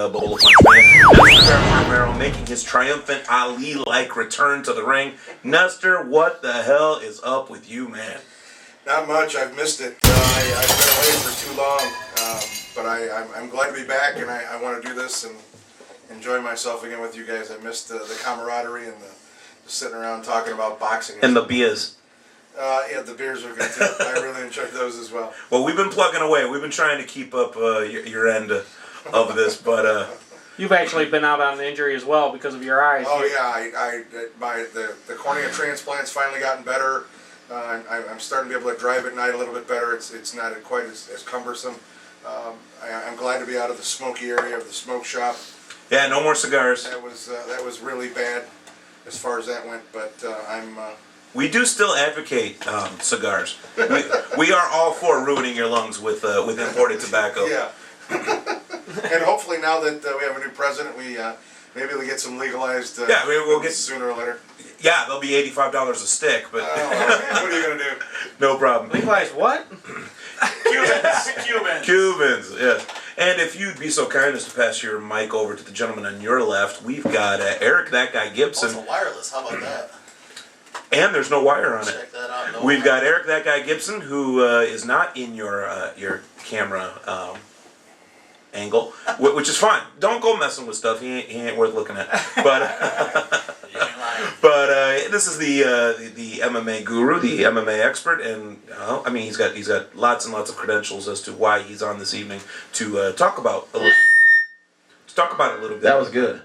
Bola Punch Man. Nestor Romero making his triumphant Ali-like return to the ring. Nestor, what the hell is up with you, man? Not much. I've missed it. I've been away for too long, but I'm glad to be back, and I want to do this and enjoy myself again with you guys. I missed the camaraderie and the sitting around talking about boxing. And the beers. Yeah, the beers are good too. I really enjoyed those as well. Well, we've been plugging away. We've been trying to keep up your end of this, but you've actually been out on an injury as well because of your eyes. Oh yeah, the cornea transplant's finally gotten better. I'm starting to be able to drive at night a little bit better. It's not quite as cumbersome. I'm glad to be out of the smoky area of the smoke shop. Yeah, no more cigars. That was really bad as far as that went, but we do still advocate cigars. We are all for ruining your lungs with imported tobacco. Yeah. And hopefully now that we have a new president, maybe we'll get some legalized. Yeah, we'll get sooner or later. Yeah, they'll be $85 a stick, but what are you gonna do? No problem. Legalize what? Cubans, yeah. And if you'd be so kind as to pass your mic over to the gentleman on your left, we've got Eric, that guy Gibson. Oh, it's a wireless. How about that? And there's no wire on it. Check that out. No We've got Eric, that guy Gibson, who is not in your camera angle, which is fine. Don't go messing with stuff. He ain't worth looking at. But this is the MMA guru, the MMA expert, and I mean he's got lots and lots of credentials as to why he's on this evening to talk about it a little bit. That was good.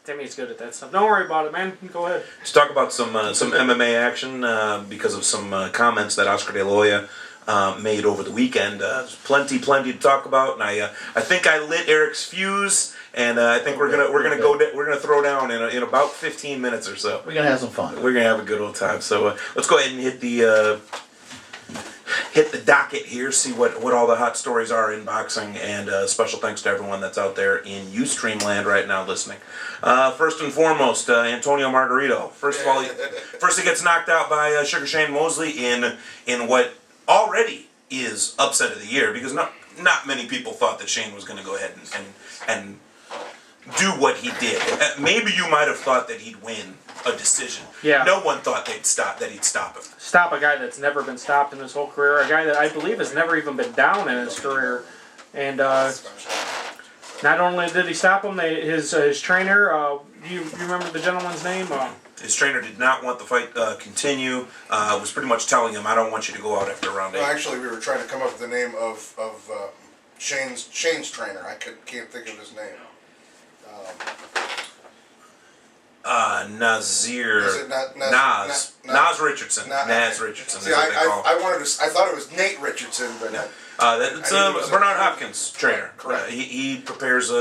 Timmy's good at that stuff. Don't worry about it, man. Go ahead. To talk about some MMA action because of some comments that Oscar De La Hoya made over the weekend. Plenty to talk about, and I think I lit Eric's fuse, and I think we're gonna throw down in about 15 minutes or so. We're gonna have some fun. We're gonna have a good old time. So let's go ahead and hit the docket here, see what all the hot stories are in boxing, and special thanks to everyone that's out there in Ustream land right now listening. First and foremost, Antonio Margarito. First of all, he gets knocked out by Sugar Shane Mosley in what already is upset of the year, because not many people thought that Shane was going to go ahead and do what he did. Maybe you might have thought that he'd win a decision. Yeah. No one thought he'd stop him. Stop a guy that's never been stopped in his whole career, a guy that I believe has never even been down in his career, and not only did he stop him, his trainer. Do you remember the gentleman's name? His trainer did not want the fight continue. Was pretty much telling him, "I don't want you to go out after round 8." No, actually, we were trying to come up with the name of Shane's trainer. I can't think of his name. Nazir. Is it Nas Richardson. Nas Richardson. See, I thought it was Nate Richardson, but it's Bernard Hopkins' trainer. Correct. He prepares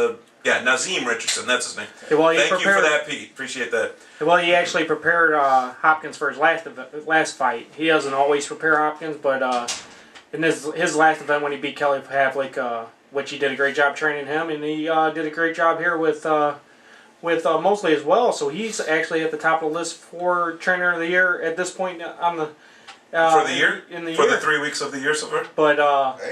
Nazim Richardson. That's his name. Yeah, well, Thank you for that, Pete. Appreciate that. Well, he actually prepared Hopkins for his last fight. He doesn't always prepare Hopkins, but in his last event when he beat Kelly Pavlik, which he did a great job training him, and he did a great job here with Mosley as well. So he's actually at the top of the list for trainer of the year at this point on the for the year? For year. the 3 weeks of the year so far? But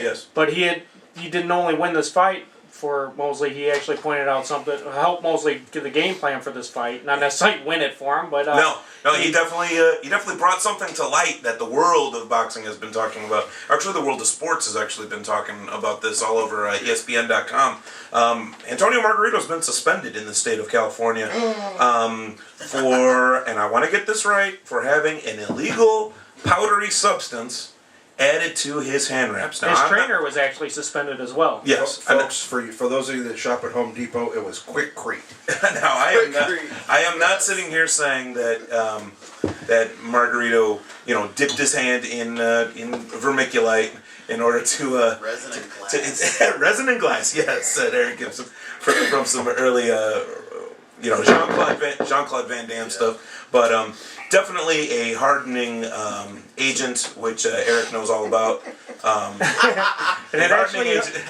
yes. But he didn't only win this fight for Mosley. He actually pointed out something to help Mosley get the game plan for this fight. Not necessarily win it for him, but no, he definitely brought something to light that the world of boxing has been talking about. Actually, the world of sports has actually been talking about this all over ESPN.com. Antonio Margarito's been suspended in the state of California for, and I want to get this right, for having an illegal powdery substance added to his hand wraps. Now, his trainer was actually suspended as well. Yes, folks, for those of you that shop at Home Depot, it was Quikrete. Now, I am not sitting here saying that that Margarito, dipped his hand in vermiculite in order to resin and glass. Resin and glass, yes, said Eric Gibson from some early Jean-Claude Van Damme stuff, but definitely a hardening agent, which Eric knows all about. And it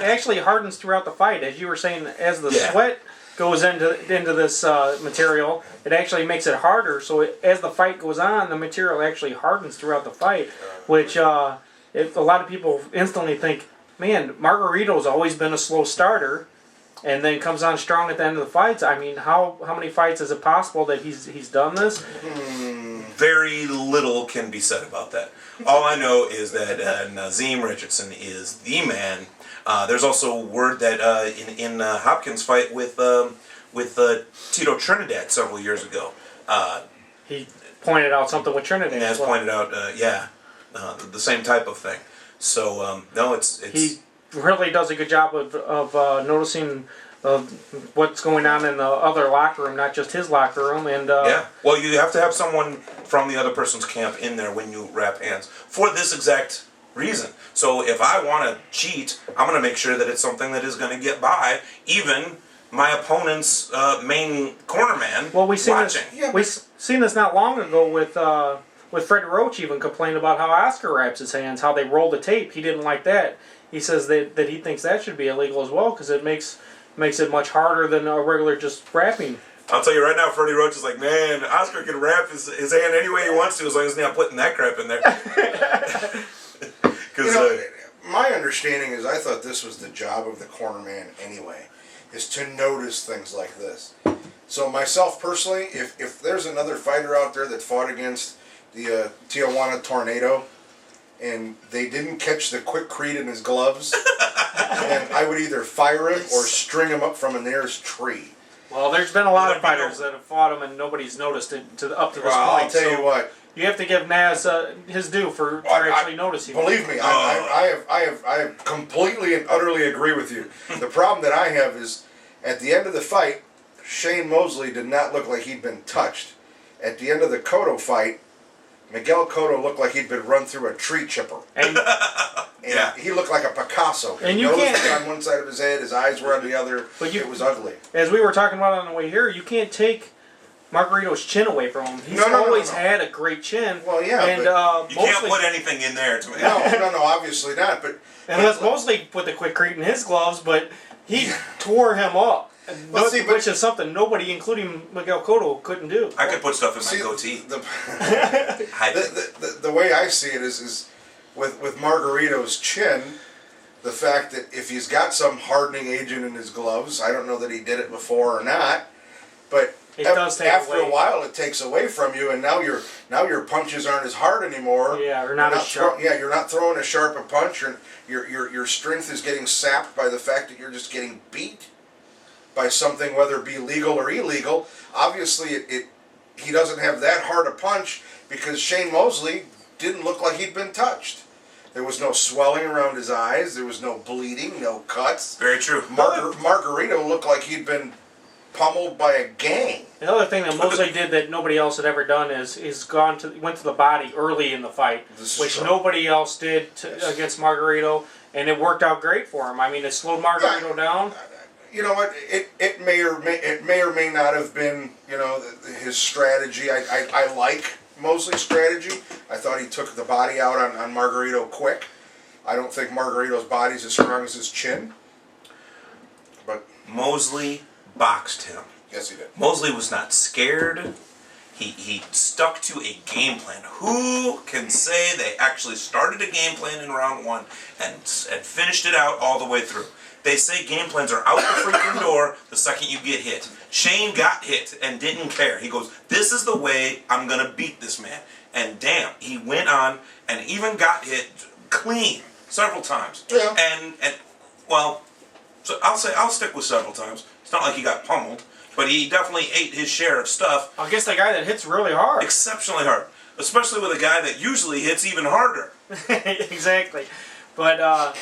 actually hardens throughout the fight, as you were saying. As the sweat goes into this material, it actually makes it harder. So as the fight goes on, the material actually hardens throughout the fight, which a lot of people instantly think, man, Margarito's always been a slow starter. and then comes on strong at the end of the fights. I mean, how many fights is it possible that he's done this? Very little can be said about that. All I know is that Nazim Richardson is the man. There's also word that in Hopkins' fight with Tito Trinidad several years ago, He pointed out something with Trinidad. Naz as well. pointed out, the same type of thing. So no, it's He really does a good job of noticing what's going on in the other locker room, not just his locker room. And yeah. Well, you have to have someone from the other person's camp in there when you wrap hands for this exact reason. So if I want to cheat, I'm going to make sure that it's something that is going to get by even my opponent's main corner man well, we seen watching. this. Seen this not long ago with Fred Roach even complained about how Oscar wraps his hands, how they roll the tape. He didn't like that. He says that he thinks that should be illegal as well because it makes it much harder than a regular just wrapping. I'll tell you right now, Freddie Roach is like, man, Oscar can wrap his hand any way he wants to as long as he's not putting that crap in there. Because my understanding is I thought this was the job of the corner man anyway, is to notice things like this. So myself personally, if there's another fighter out there that fought against the Tijuana Tornado and they didn't catch the quickcrete in his gloves, then I would either fire him or string him up from a nearest tree. Well, there's been a lot of fighters that have fought him and nobody's noticed it up to this Well, point. I'll tell you what. You have to give Naz his due for actually noticing. Believe me, I have completely and utterly agree with you. The problem that I have is, at the end of the fight, Shane Mosley did not look like he'd been touched. At the end of the Cotto fight, Miguel Cotto looked like he'd been run through a tree chipper. And Yeah. He looked like a Picasso. And His you nose can't- was on one side of his head, his eyes were on the other. But you- it was ugly. as we were talking about on the way here, you can't take Margarito's chin away from him. He's No, always no. had a great chin. Well, yeah, and but you can't Mosley, put anything in there to No, obviously not. But unless Mosley put the quickcrete in his gloves, but he tore him up. Well, see, but- which is something nobody, including Miguel Cotto, couldn't do. I could put stuff in my see, goatee. the, the way I see it is with Margarito's chin, the fact that if he's got some hardening agent in his gloves, I don't know that he did it before or not, but It does take after away. a while it takes away from you, and now your punches aren't as hard anymore. Yeah, or not as sharp. You're not throwing as sharp a punch, and your strength is getting sapped by the fact that you're just getting beat by something, whether it be legal or illegal. Obviously, he doesn't have that hard a punch because Shane Mosley didn't look like he'd been touched. There was no swelling around his eyes. There was no bleeding, no cuts. Very true. Margarito looked like he'd been pummeled by a gang. The other thing that Mosley did that nobody else had ever done is went to the body early in the fight, This is which true. nobody else did against Margarito, and it worked out great for him. I mean, it slowed Margarito down. You know what? It may or may not have been, his strategy. I like Mosley's strategy. I thought he took the body out on Margarito quick. I don't think Margarito's body's as strong as his chin. But Mosley boxed him. yes, he did. Mosley was not scared. He stuck to a game plan. Who can say they actually started a game plan in round one and finished it out all the way through? They say game plans are out the freaking door the second you get hit. Shane got hit and didn't care. He goes, this is the way I'm going to beat this man. And damn, he went on and even got hit clean several times. Yeah. And well, so I'll stick with several times. It's not like he got pummeled, but he definitely ate his share of stuff I guess the guy that hits really hard. exceptionally hard. Especially with a guy that usually hits even harder. Exactly. But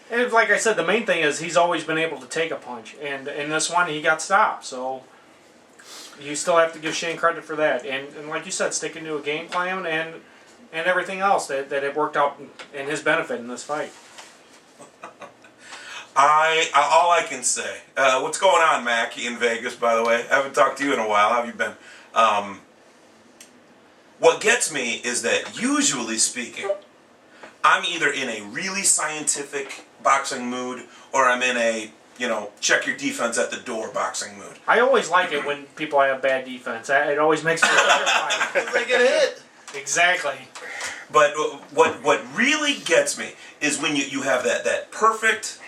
and like I said, the main thing is he's always been able to take a punch, and in this one he got stopped. So you still have to give Shane credit for that. And like you said, sticking to a game plan and everything else that it worked out in his benefit in this fight. All I can say, what's going on, Mac, in Vegas, by the way? I haven't talked to you in a while. How have you been? What gets me is that, usually speaking, I'm either in a really scientific boxing mood or I'm in a, check your defense at the door boxing mood. I always like it when people have bad defense. It always makes for a better fight. They get hit. Exactly. But what really gets me is when you have that perfect,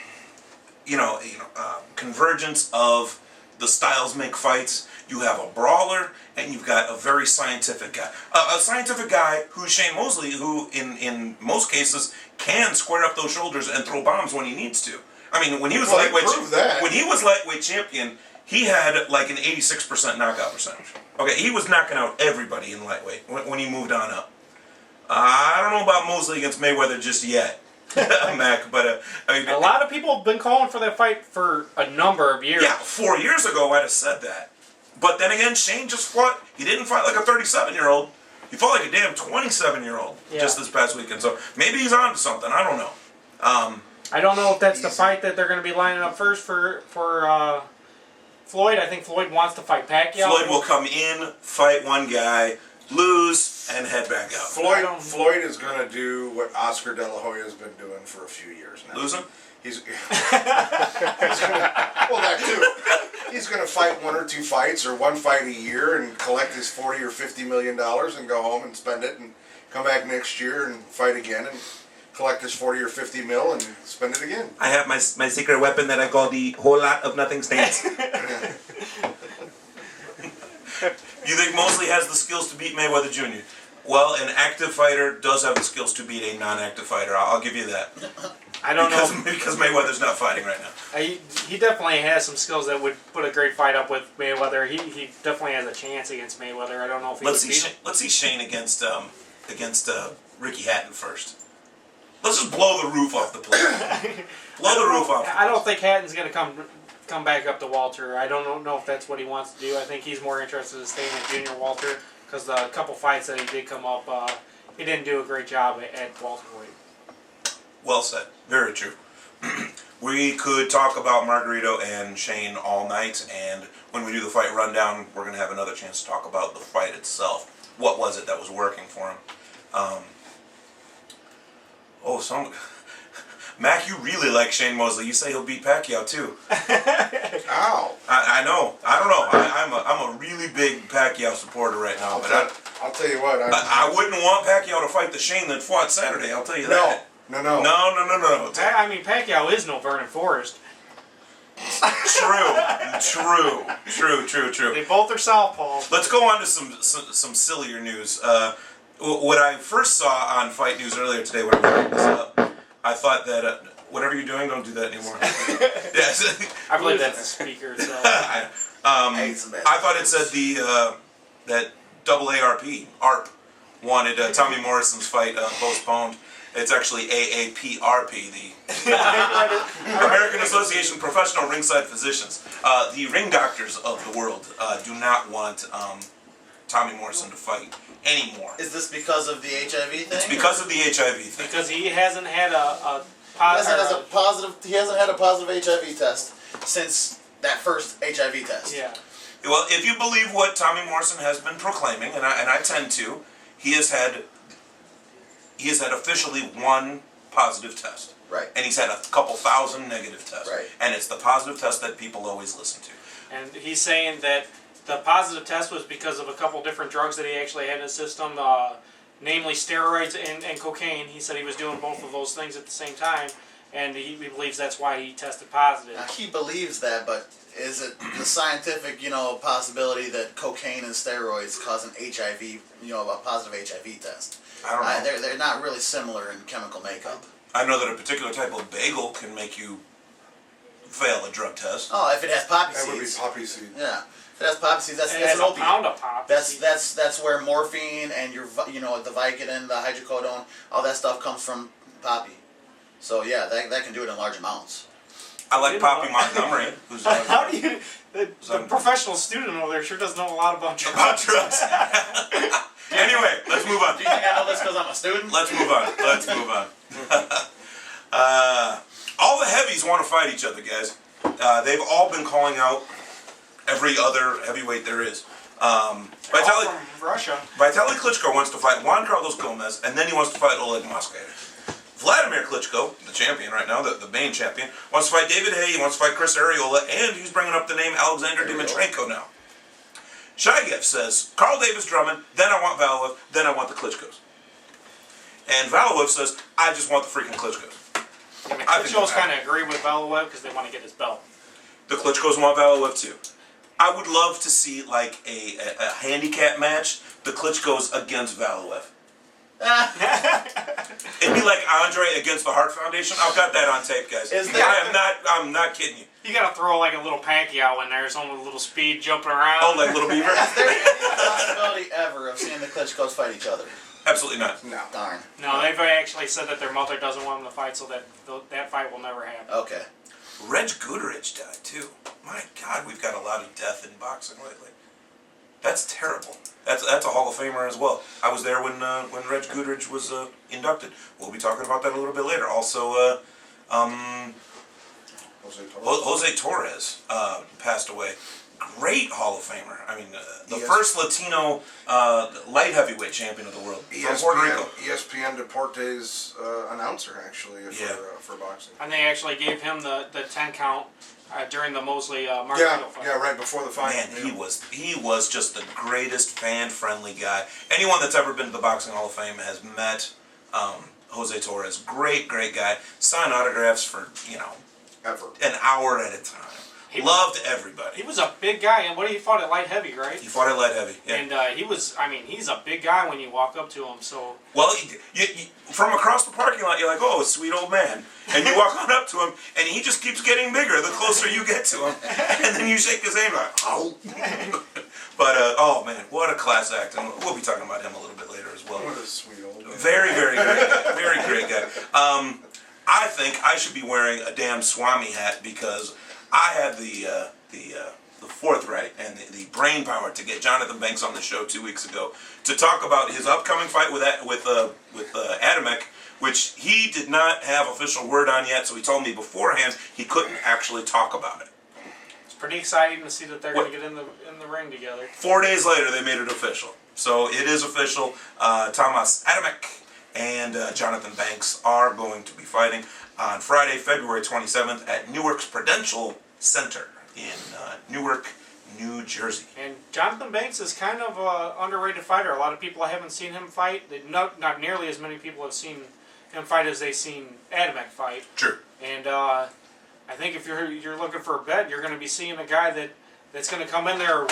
convergence of the styles make fights. You have a brawler, and you've got a very scientific guy. A scientific guy who's Shane Mosley, who in most cases can square up those shoulders and throw bombs when he needs to. I mean, when he was lightweight champion, he had like an 86% knockout percentage. Okay, he was knocking out everybody in lightweight when he moved on up. I don't know about Mosley against Mayweather just yet, Mac, but I mean, a lot of people have been calling for that fight for a number of years. Yeah, 4 years ago I'd have said that. But then again, Shane just fought. He didn't fight like a 37-year-old. He fought like a damn 27-year-old just this past weekend. So maybe he's on to something. I don't know. I don't know if that's the fight that they're going to be lining up first for Floyd. I think Floyd wants to fight Pacquiao. Floyd will come in, fight one guy, lose, and head back out. Floyd is going to do what Oscar De La Hoya has been doing for a few years now. Lose him? He's that too. He's going to fight 1 or 2 fights or 1 fight a year and collect his $40 or $50 million and go home and spend it and come back next year and fight again and collect his 40 or 50 mil and spend it again. I have my secret weapon that I call the whole lot of nothing stance. You think Mosley has the skills to beat Mayweather Jr.? Well, an active fighter does have the skills to beat a non-active fighter. I'll give you that. I don't know. Because Mayweather's not fighting right now. He definitely has some skills that would put a great fight up with Mayweather. He definitely has a chance against Mayweather. I don't know if he would beat him. Let's see Shane against Ricky Hatton first. Let's just blow the roof off the place. Blow the roof off. I don't think Hatton's going to come back up to Walter. I don't know if that's what he wants to do. I think he's more interested in staying at Junior Walter because the couple fights that he did come up, he didn't do a great job at welterweight. Well said. Very true. We could talk about Margarito and Shane all night, and when we do the fight rundown, we're going to have another chance to talk about the fight itself. What was it that was working for him? Mac, you really like Shane Mosley. You say he'll beat Pacquiao too. Ow! I know. I don't know. I'm a really big Pacquiao supporter right now. I'll tell you what. I wouldn't want Pacquiao to fight the Shane that fought Saturday. I'll tell you that. No. I mean, Pacquiao is no Vernon Forrest. True. They both are southpaws. Let's go on to some sillier news. What I first saw on Fight News earlier today when I was writing this up, I thought that whatever you're doing, don't do that anymore. Yes. I believe that's the speaker. So. I thought it said that AARP wanted Tommy Morrison's fight postponed. It's actually AAPRP, the American Association of Professional Ringside Physicians. The ring doctors of the world do not want Tommy Morrison to fight anymore. Is this because of the HIV thing? It's because of the HIV thing. Because he hasn't had a He hasn't had a positive HIV test since that first HIV test. Yeah. Well, if you believe what Tommy Morrison has been proclaiming, and I tend to, he has had officially 1 positive test. Right. And he's had a couple thousand negative tests. Right. And it's the positive test that people always listen to. And he's saying that the positive test was because of a couple different drugs that he actually had in his system, namely steroids and cocaine. He said he was doing both of those things at the same time, and he believes that's why he tested positive. Now, he believes that, but is it the scientific, possibility that cocaine and steroids cause an HIV, a positive HIV test? I don't know. They're not really similar in chemical makeup. I know that a particular type of bagel can make you fail a drug test. Oh, if it has poppy That would be seeds. poppy seed. Yeah, if it has poppy seeds, that's And an it has a opiate. pound of pop. That's where morphine and the Vicodin, the hydrocodone, all that stuff comes from poppy. So yeah, that can do it in large amounts. I like Poppy Montgomery, who's How do you? The professional student over there sure does know a lot about drugs. about drugs. Anyway, let's move on. Do you think I know this because I'm a student? Let's move on. All the heavies want to fight each other, guys. They've all been calling out every other heavyweight there is. All from Russia. Vitaly Klitschko wants to fight Juan Carlos Gomez, and then he wants to fight Oleg Moskvin. Vladimir Klitschko, the champion right now, the main champion, wants to fight David Haye, he wants to fight Chris Arreola, and he's bringing up the name Alexander Dimitrenko now. Shigev says, Carl Davis Drummond, then I want Valuev, then I want the Klitschkos. And Valuev says, I just want the freaking Klitschkos. I mean, I think Klitschko's that- kind of agree with Valuev because they want to get his belt. The Klitschko's want Valuev too. I would love to see like a handicap match. The Klitschko's against Valuev. It'd be like Andre against the Hart Foundation. I've got that on tape, guys. Is there- I'm not kidding you. You gotta throw like a little Pacquiao in there, someone with a little speed jumping around. Oh, like Little Beaver? Is there any possibility ever of seeing the Klitschko's fight each other? Absolutely not. No. Darn. No, they've actually said that their mother doesn't want them to fight, so that fight will never happen. Okay. Reg Goodrich died too. My God, we've got a lot of death in boxing lately. That's terrible. That's a Hall of Famer as well. I was there when Reg Goodrich was inducted. We'll be talking about that a little bit later. Also, Jose Torres passed away. Great Hall of Famer. I mean, the first Latino light heavyweight champion of the world from Puerto Rico. ESPN Deportes announcer, actually, for boxing. And they actually gave him the 10 count during the Mosley Margarito fight. Yeah, right before the fight. Man, he was just the greatest fan-friendly guy. Anyone that's ever been to the Boxing Hall of Fame has met Jose Torres. Great guy. Signed autographs for, Ever. an hour at a time. Loved everybody. He was a big guy, and he fought at light heavy, right? He fought at light heavy. Yeah. And he's a big guy when you walk up to him, so... Well, you, from across the parking lot, you're like, oh, a sweet old man. And you walk on up to him, and he just keeps getting bigger the closer you get to him. And then you shake his hand like, oh. But, oh, man, what a class act. And we'll be talking about him a little bit later as well. What a sweet old man. Very great guy. Very great guy. I think I should be wearing a damn Swami hat because I had the forthright and the brain power to get Jonathan Banks on the show 2 weeks ago to talk about his upcoming fight with Adamek, which he did not have official word on yet. So he told me beforehand he couldn't actually talk about it. It's pretty exciting to see that they're going to get in the ring together. 4 days later, they made it official. So it is official. Thomas Adamek and Jonathan Banks are going to be fighting on Friday, February 27th at Newark's Prudential Center in Newark, New Jersey. And Jonathan Banks is kind of an underrated fighter. A lot of people haven't seen him fight. Not nearly as many people have seen him fight as they've seen Adamek fight. True. And I think if you're looking for a bet, you're going to be seeing a guy that's going to come in there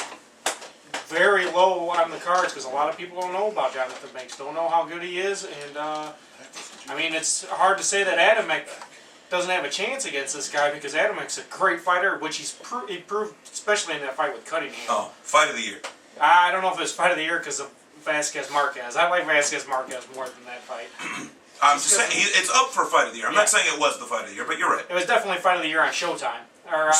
very low on the cards because a lot of people don't know about Jonathan Banks, don't know how good he is, and it's hard to say that Adamek doesn't have a chance against this guy because Adamek's a great fighter, which he proved, especially in that fight with Cunningham. Oh, fight of the year. I don't know if it was fight of the year because of Vasquez Marquez. I like Vasquez Marquez more than that fight. I'm just saying it's up for fight of the year. I'm not saying it was the fight of the year, but you're right. It was definitely fight of the year on Showtime, or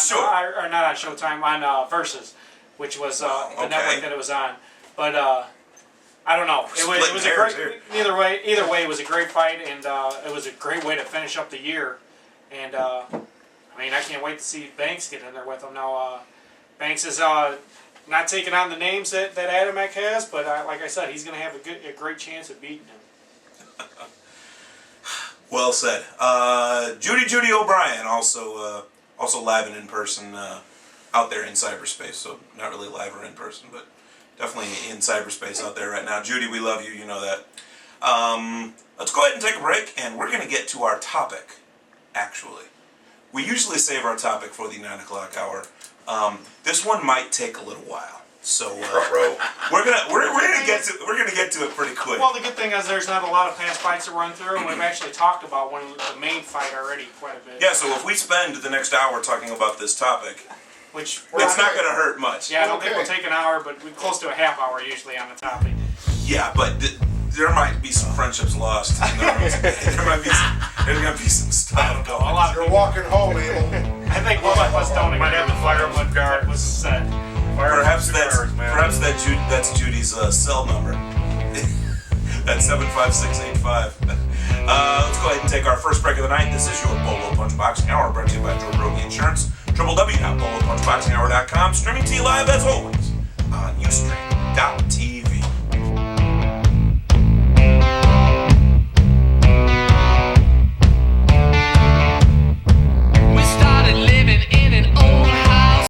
not on Showtime, on Versus, which was the network that it was on. But I don't know. It was a great. Either way, it was a great fight, and it was a great way to finish up the year. And I can't wait to see Banks get in there with him. Now, Banks is not taking on the names that Adamek has, but like I said, he's going to have a great chance of beating him. Well said. Judy O'Brien also live and in person out there in cyberspace. So not really live or in person, but definitely in cyberspace out there right now. Judy, we love you. You know that. Let's go ahead and take a break, and we're going to get to our topic. Actually, we usually save our topic for the 9 o'clock hour. This one might take a little while, so we're gonna get to it pretty quick. Well, the good thing is there's not a lot of past fights to run through, and we've actually talked about the main fight already quite a bit. Yeah, so if we spend the next hour talking about this topic, which it's not going to hurt much. Yeah, I don't think we'll take an hour, but we're close to a half hour usually on the topic. Yeah, but there might be some friendships lost. There's gonna be some stuff going. You're walking home, Abel. I think most of us don't agree with what guard was said. Perhaps that's Judy's cell number. That's 75685. Let's go ahead and take our first break of the night. This is your Bolo Punch Boxing Hour, brought to you by Joe Brogy Insurance. www.bolopunchboxinghour.com. Streaming to you live as always on Ustream.com.